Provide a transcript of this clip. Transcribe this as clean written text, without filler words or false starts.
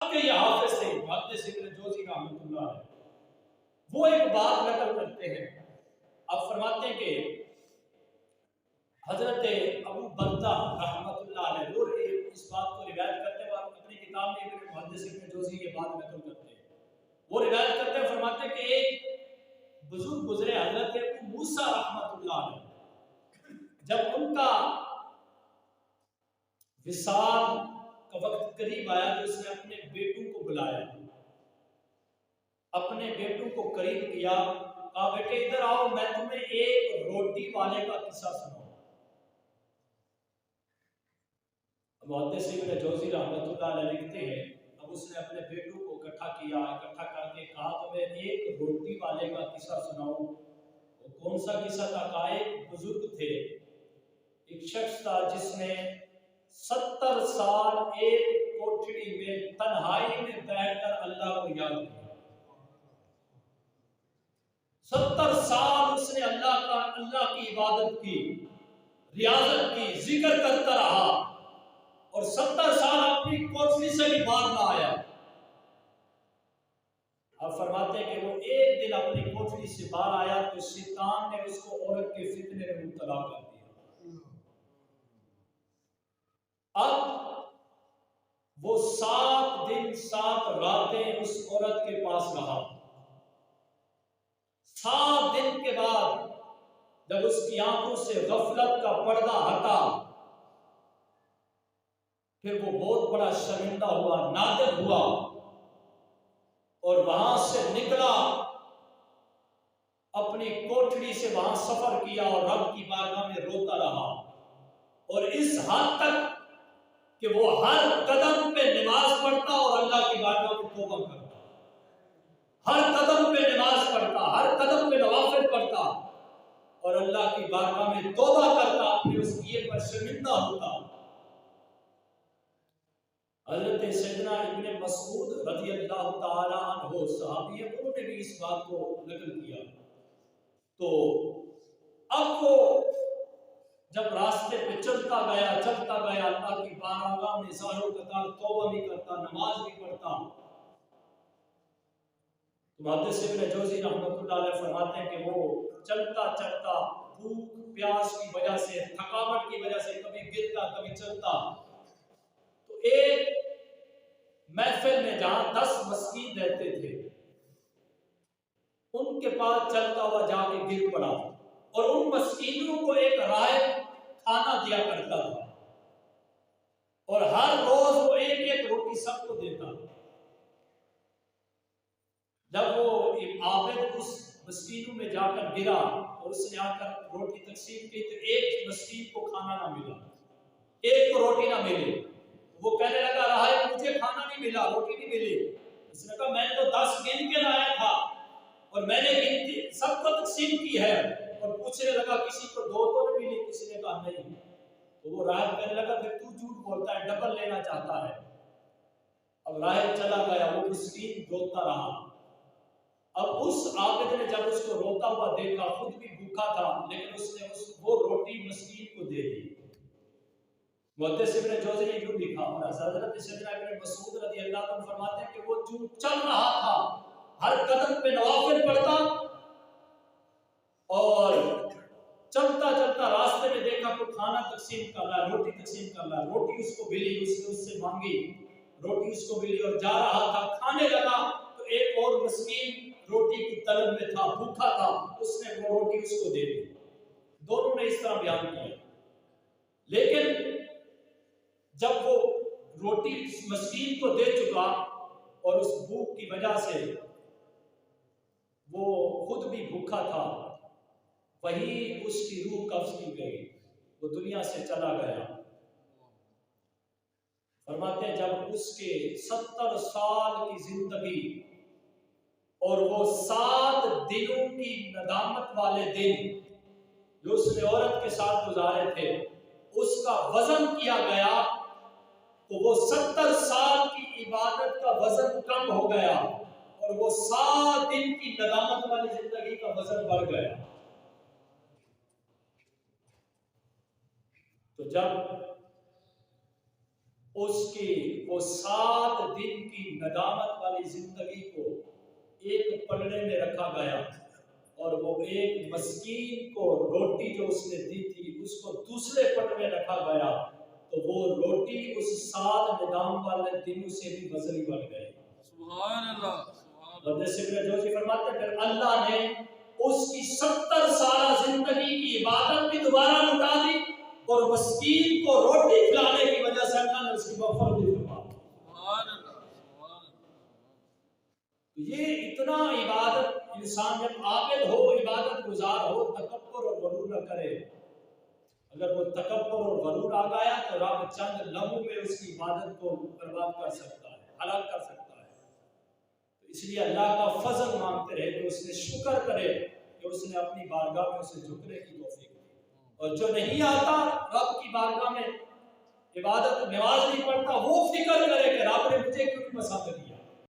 کہ یہ حافظ تھے محدث ابن جوزی رحمۃ اللہ علیہ، وہ ایک بات نقل کرتے ہیں، اب فرماتے ہیں کہ حضرت ابو بردہ رحمۃ اللہ علیہ وہ اس بات کو روایت کرتے ہیں، اور اپنی کتاب میں ابن محدث ابن جوزی یہ بات نقل کرتے ہیں، وہ روایت کرتے ہیں، فرماتے ہیں کہ ایک بزرگ گزرے حضرت ابو موسیٰ رحمۃ اللہ علیہ، جب ان کا وصال کا وقت قریب آیا تو اس نے اپنے بیٹوں کو بلایا، اپنے بیٹوں کو قریب کیا، کہا بیٹے ادھر آؤ، میں تمہیں ایک روٹی والے کا قصہ سناؤں۔ محدث ابن جوزی رحمۃ اللہ علیہ لکھتے ہیں، اب اس نے اپنے بیٹوں کو اکٹھا کیا، اکٹھا کر کے کہا تمہیں ایک روٹی والے کا قصہ سناؤں۔ وہ کون سا قصہ تھا؟ کہا ایک بزرگ تھے، ایک شخص تھا جس نے 70 سال ایک کوٹھڑی میں تنہائی میں بیٹھ کر اللہ کو یاد کیا، 70 سال اس نے اللہ کی عبادت کی، ریاضت کی، ذکر کرتا رہا، اور 70 سال اپنی کوٹھڑی سے بھی باہر نہ آیا۔ اب فرماتے ہیں کہ وہ ایک دن اپنی کوٹھڑی سے باہر آیا تو شیطان نے اس کو عورت کے فتنے میں مبتلا کر دیا۔ اب وہ 7 دن 7 راتیں اس عورت کے پاس رہا۔ 7 دن کے بعد جب اس کی آنکھوں سے غفلت کا پردہ ہٹا، پھر وہ بہت بڑا شرمندہ ہوا، نادر ہوا، اور وہاں سے نکلا، اپنی کوٹھڑی سے وہاں سفر کیا اور رب کی بارگاہ میں روتا رہا، اور اس حد تک کہ وہ ہر قدم پہ نماز پڑھتا اور اللہ کی بارگاہ میں توبہ کرتا، ہر قدم پہ نماز پڑھتا، ہر قدم پہ نوافل پڑھتا، اور اللہ کی بارگاہ میں توبہ کرتا، اپنے اس کیے پر شرمندہ ہوتا۔ حضرت سیدنا ابن مسعود رضی اللہ تعالی عنہ صحابی ہیں، انہوں نے بھی اس بات کو نقل کیا۔ تو اب وہ جب راستے پہ چلتا گیا اللہ کی بارگاہ میں ظاہر و قطار توبہ بھی کرتا، نماز بھی پڑھتا، تو محدث ابن جوزی رحمۃ اللہ علیہ فرماتے ہیں کہ وہ چلتا چلتا بھوک پیاس کی وجہ سے، تھکاوٹ کی وجہ سے کبھی گرتا کبھی چلتا، تو ایک محفل میں جہاں 10 مسکین رہتے تھے ان کے پاس چلتا ہوا جا کے گر پڑا، اور ان مسکینوں کو ایک راہب کھانا دیا کرتا تھا، اور ہر روز وہ ایک ایک روٹی سب کو دیتا۔ جب وہ عابد اس مسکینوں میں جا کر گرا اور اس نے آ کر روٹی تقسیم کی تو ایک مسکین کو کھانا نہ ملا، ایک کو روٹی نہ ملی، وہ کہنے لگا راہب مجھے کھانا نہیں ملا، روٹی نہیں ملی۔ اس نے کہا میں نے تو 10 گن کے لایا تھا اور میں نے گنتی سب کو تقسیم کی ہے، اور پوچھنے لگا کسی کو 2 تو نہیں ملی، کسی نے کہا نہیں، تو وہ راہب کہنے لگا کہ تو جھوٹ بولتا ہے، ڈبل لینا چاہتا ہے۔ اب راہب چلا گیا، وہ مسکین روتا رہا۔ اب اس عابد نے جب اس کو روتا ہوا دیکھا، خود بھی بھوکا تھا، لیکن اس نے وہ روٹی مسکین کو دے دی۔ محدث ابن جوزی نے یوں لکھا، اور حضرت سیدنا ابن مسعود رضی اللہ عنہ فرماتے ہیں کہ وہ جو چل رہا تھا ہر قدم پہ نوافل پڑھتا، اور چلتا چلتا راستے میں دیکھا کوئی کھانا تقسیم کر رہا ہے، روٹی تقسیم کر رہا ہے، روٹی اس کو ملی، اس نے اس سے مانگی، روٹی اس کو ملی، اور جا رہا تھا کھانے لگا تو ایک اور مسکین روٹی کی طلب میں تھا، بھوکا تھا، اس نے وہ روٹی اس کو دے دی۔ دونوں نے اس طرح بیان کیا، لیکن جب وہ روٹی مسکین کو دے چکا اور اس بھوک کی وجہ سے وہ خود بھی بھوکا تھا، وہی اس کی روح قبض کی گئی، وہ دنیا سے چلا گیا۔ فرماتے ہیں جب اس کے 70 سال کی زندگی اور وہ 7 دنوں کی ندامت والے دن جو اس نے عورت کے ساتھ گزارے تھے، اس کا وزن کیا گیا تو وہ 70 سال کی عبادت کا وزن کم ہو گیا، اور وہ 7 دن کی ندامت والی زندگی کا وزن بڑھ گیا۔ تو جب اس کی وہ 7 دن کی ندامت والی زندگی کو ایک پلڑے میں رکھا گیا، اور وہ ایک مسکین کو روٹی جو اس نے دی تھی اس کو دوسرے پلڑے میں رکھا گیا، تو وہ روٹی اس 7 ندام والے دنوں سے بھی وزنی بن گئی۔ سبحان اللہ، جوزی فرماتے ہیں پھر اللہ نے اس کی 70 سالہ زندگی کی عبادت بھی دوبارہ لوٹا دی، اور مسکین کو روٹی کھلانے کی وجہ سے اللہ نے اس کی مغفرت بھی فرما دی۔ سبحان اللہ۔ یہ اتنا عبادت انسان جب عابد ہو، عبادت گزار ہو، تکبر اور غرور نہ کرے۔ اگر وہ تکبر اور غرور آ گیا تو رب چند لمحوں میں اس کی عبادت کو برباد کر سکتا ہے، ہلاک کر سکتا ہے۔ اس لیے اللہ کا فضل مانگتے رہے کہ اس نے شکر کرے کہ اس نے اپنی بارگاہ میں اسے جھکنے کی توفیق دی، اور جو نہیں آتا رب کی بارگاہ میں عبادت نماز نہیں پڑھتا، وہ فکر کرے کہ رب نے مجھے کیوں نہیں پسند